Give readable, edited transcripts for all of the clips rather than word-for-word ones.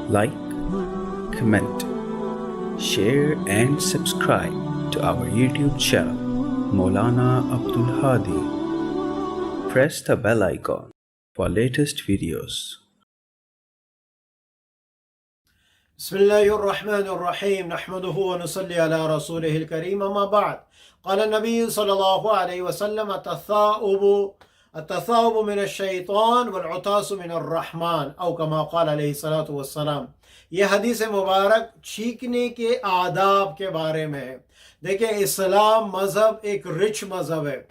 like, comment, share and subscribe to our YouTube channel, Maulana Abdul Hadi. Press the bell icon for latest videos. بسم الله الرحمن الرحيم نحمده ونصلي على رسوله الكريم أما بعد قال النبي صلى الله عليه وسلم التثاؤب من الشيطان والعطاس من الرحمن أو كما قال عليه الصلاة والسلام. یہ حدیث مبارک چھینکنے کے آداب کے بارے میں ہے. دیکھیں اسلام مذہب ایک رچ مذہب ہے.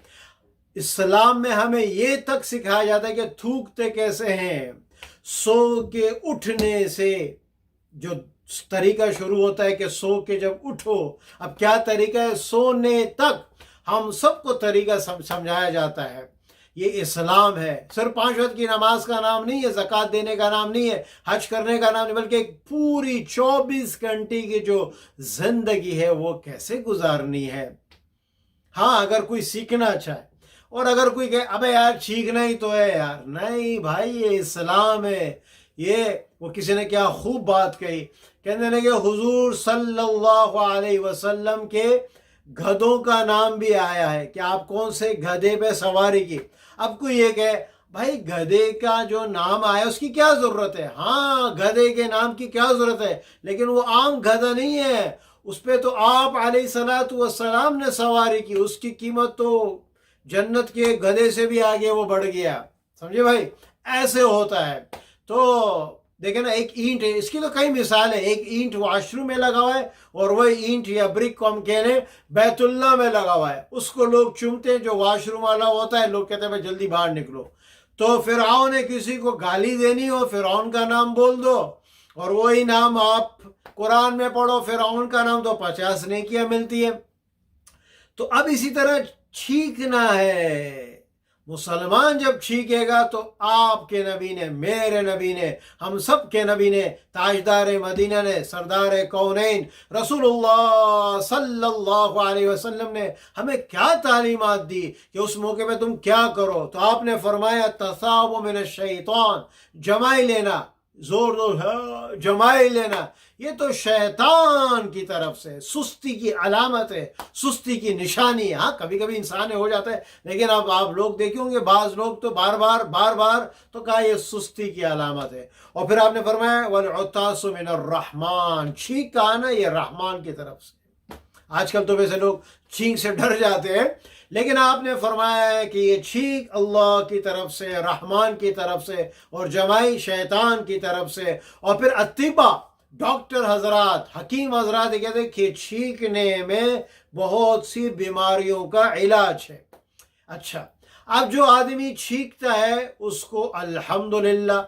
اسلام میں ہمیں یہ تک سکھایا جاتا ہے کہ تھوکتے کیسے ہیں. سو کے اٹھنے سے جو طریقہ شروع ہوتا ہے کہ سو کے جب اٹھو، اب کیا طریقہ ہے سونے تک ہم سب کو طریقہ سمجھایا جاتا ہے. یہ اسلام ہے. صرف 5 وقت کی نماز کا نام نہیں ہے، زکوٰۃ دینے کا نام نہیں ہے، حج کرنے کا نام نہیں، بلکہ ایک پوری 24 گھنٹے کی جو زندگی ہے وہ کیسے گزارنی ہے. ہاں اگر کوئی سیکھنا چاہے اور اگر کوئی کہے ابے یار سیکھنا ہی تو ہے یار، نہیں بھائی یہ اسلام ہے. یہ وہ کسی نے کیا خوب بات کہی، کہنے لگے حضور صلی اللہ علیہ وسلم کے گدھوں کا نام بھی آیا ہے کہ آپ کون سے گدھے پہ سواری کی. اب کوئی یہ کہے بھائی گدھے کا جو نام آیا اس کی کیا ضرورت ہے. ہاں گدھے کے نام کی کیا ضرورت ہے، لیکن وہ عام گدھا نہیں ہے، اس پہ تو آپ علیہ الصلوۃ والسلام نے سواری کی. اس کی قیمت تو جنت کے گدھے سے بھی آگے وہ بڑھ گیا. سمجھے بھائی، ایسے ہوتا ہے. تو دیکھیں نا، ایک اینٹ ہے، اس کی تو کئی مثال ہے. ایک اینٹ واش روم میں لگا ہوا ہے اور وہی اینٹ یا برک کو ہم کہہ لیں بیت اللہ میں لگا ہوا ہے. اس کو لوگ چومتے ہیں، جو واش روم والا ہوتا ہے لوگ کہتے ہیں جلدی باہر نکلو. تو فرعون نے کسی کو گالی دینی ہو فرعون کا نام بول دو، اور وہی نام آپ قرآن میں پڑھو فرعون کا نام تو 50 نیکیاں ملتی ہے. تو اب اسی طرح چھینکنا ہے. مسلمان جب چھینکے گا تو آپ کے نبی نے، میرے نبی نے، ہم سب کے نبی نے، تاجدار مدینہ نے، سردار کونین رسول اللہ صلی اللہ علیہ وسلم نے ہمیں کیا تعلیمات دی کہ اس موقع پہ تم کیا کرو. تو آپ نے فرمایا تثاؤب من الشیطان، جمائی لینا، زور جمائی لینا، یہ تو شیطان کی طرف سے سستی کی علامت ہے، سستی کی نشانی ہے. ہاں کبھی کبھی انسان ہو جاتا ہے، لیکن اب آپ لوگ دیکھیں گے بعض لوگ تو بار بار تو کہا یہ سستی کی علامت ہے. اور پھر آپ نے فرمایا والعطاس من الرحمن، چھینک کہا نا یہ رحمان کی طرف سے. آج کل تو ویسے لوگ چھینک سے ڈر جاتے ہیں، لیکن آپ نے فرمایا ہے کہ یہ چھینک اللہ کی طرف سے، رحمان کی طرف سے، اور جمائی شیطان کی طرف سے. اور پھر اتبا ڈاکٹر حضرات، حکیم حضرات یہ کہتے ہیں کہ چھینکنے میں بہت سی بیماریوں کا علاج ہے. اچھا، اب جو آدمی چھینکتا ہے اس کو الحمدللہ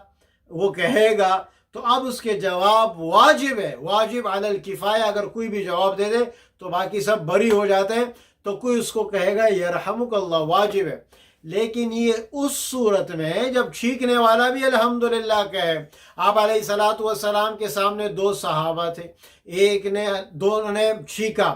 وہ کہے گا، تو اب اس کے جواب واجب ہے، واجب علی الکفایہ. اگر کوئی بھی جواب دے دے تو باقی سب بری ہو جاتے ہیں. تو کوئی اس کو کہے گا یرحمک اللہ، واجب ہے. لیکن یہ اس صورت میں جب چھینکنے والا بھی الحمدللہ کہے. آپ علیہ الصلوۃ والسلام کے سامنے 2 صحابہ تھے، دونوں نے چھینکا،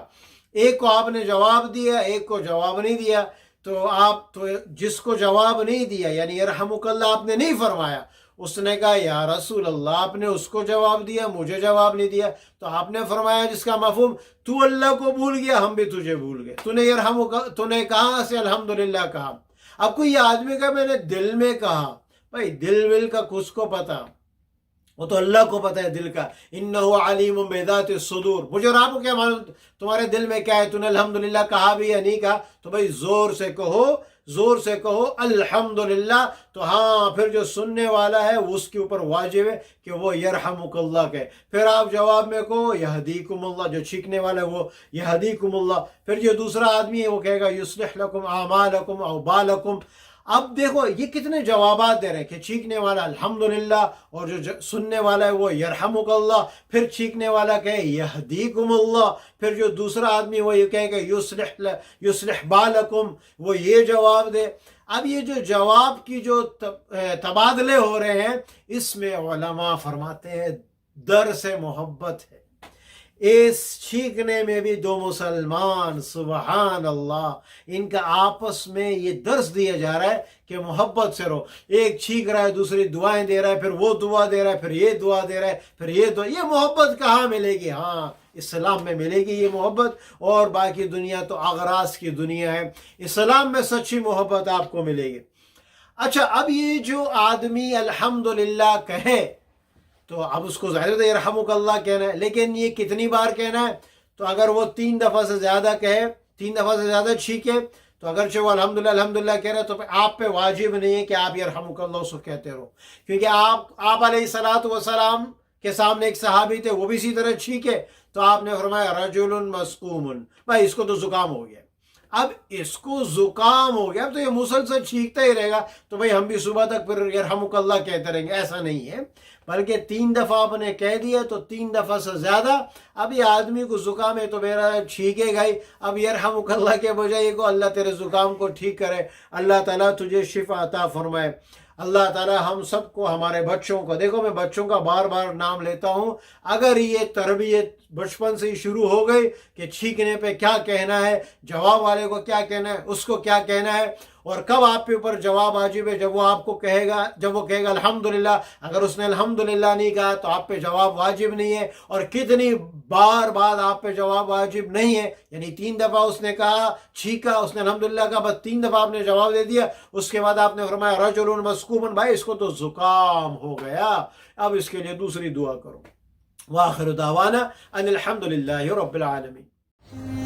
ایک کو آپ نے جواب دیا، ایک کو جواب نہیں دیا. تو جس کو جواب نہیں دیا یعنی یرحمک اللہ آپ نے نہیں فرمایا، اس نے کہا یا رسول اللہ آپ نے اس کو جواب دیا، مجھے جواب نہیں دیا. تو آپ نے فرمایا جس کا مفہوم تو اللہ کو بھول گیا، ہم بھی تجھے بھول گئے. تو نے کہاں سے الحمدللہ کہا. اب کوئی آدمی کا میں نے دل میں کہا، بھائی دل کا کس کو پتا، وہ تو اللہ کو پتا ہے دل کا. انہ علیم بذات الصدور. مجھے اور آپ کو کیا معلوم تمہارے دل میں کیا ہے. تو نے الحمدللہ کہا بھی یا نہیں کہا، تو بھائی زور سے کہو الحمدللہ. تو ہاں پھر جو سننے والا ہے اس کے اوپر واجب ہے کہ وہ یرحمک اللہ کہے. پھر آپ جواب میں کہو یہدیکم اللہ، جو چھینکنے والا ہے وہ یہدیکم اللہ. پھر جو دوسرا آدمی ہے وہ کہے گا یصلح لکم اعمالکم او بالکم. اب دیکھو یہ کتنے جوابات دے رہے ہیں کہ چھینکنے والا الحمدللہ، اور جو سننے والا ہے وہ یرحمک اللہ. پھر چھینکنے والا کہے یہدیکم اللہ. پھر جو دوسرا آدمی وہ یہ کہے کہ یصلح بالکم، وہ یہ جواب دے. اب یہ جو جواب کی جو تبادلے ہو رہے ہیں، اس میں علماء فرماتے ہیں در سے محبت ہے. اس چھینکنے میں بھی دو مسلمان، سبحان اللہ، ان کا آپس میں یہ درس دیا جا رہا ہے کہ محبت سے رہو. ایک چھینک رہا ہے، دوسری دعائیں دے رہا ہے، پھر وہ دعا دے رہا ہے، پھر یہ دعا دے رہا ہے، پھر یہ دعا. یہ محبت کہاں ملے گی؟ ہاں اسلام میں ملے گی یہ محبت، اور باقی دنیا تو اغراض کی دنیا ہے. اسلام میں سچی محبت آپ کو ملے گی. اچھا، اب یہ جو آدمی الحمدللہ کہے تو اب اس کو ظاہر ہے یرحمک اللہ کہنا ہے، لیکن یہ کتنی بار کہنا ہے؟ تو اگر وہ 3 دفعہ سے زیادہ کہے، 3 دفعہ سے زیادہ چھینکے، تو اگرچہ وہ الحمدللہ الحمدللہ کہہ رہا ہے، تو آپ پہ واجب نہیں ہے کہ آپ یرحمک اللہ اس کو کہتے رہو، کیونکہ آپ علیہ الصلوۃ والسلام کے سامنے ایک صحابی تھے، وہ بھی اسی طرح چھینکے تو آپ نے فرمایا رجل مسقوم، بھائی اس کو تو زکام ہو گیا. اب اس کو زکام ہو گیا، اب تو یہ مسلسل چھینکتا ہی رہے گا، تو بھائی ہم بھی صبح تک پھر یرحمک اللہ کہتے رہیں گے. ایسا نہیں ہے، بلکہ 3 دفعہ آپ نے کہہ دیا تو 3 دفعہ سے زیادہ. اب یہ آدمی کو زکام ہے تو میرا چھینکے گا ہی. اب یرحمک اللہ کے بجائے کو اللہ تیرے زکام کو ٹھیک کرے، اللہ تعالیٰ تجھے شفا عطا فرمائے. اللہ تعالیٰ ہم سب کو، ہمارے بچوں کو، دیکھو میں بچوں کا بار بار نام لیتا ہوں، اگر یہ تربیت بچپن سے ہی شروع ہو گئی کہ چھینکنے پہ کیا کہنا ہے، جواب والے کو کیا کہنا ہے، اس کو کیا کہنا ہے، اور کب آپ کے اوپر جواب واجب ہے، جب وہ آپ کو کہے گا، جب وہ کہے گا الحمدللہ. اگر اس نے الحمدللہ نہیں کہا تو آپ پہ جواب واجب نہیں ہے. اور کتنی بار بعد آپ پہ جواب واجب نہیں ہے، یعنی 3 دفعہ اس نے کہا، چھینکا، اس نے الحمدللہ کہا، بس 3 دفعہ آپ نے جواب دے دیا. اس کے بعد آپ نے فرمایا رجل مسقوم، بھائی اس کو تو زکام ہو گیا، اب اس کے لیے دوسری دعا کرو. وآخر دعوانا ان الحمدللہ رب العالمین.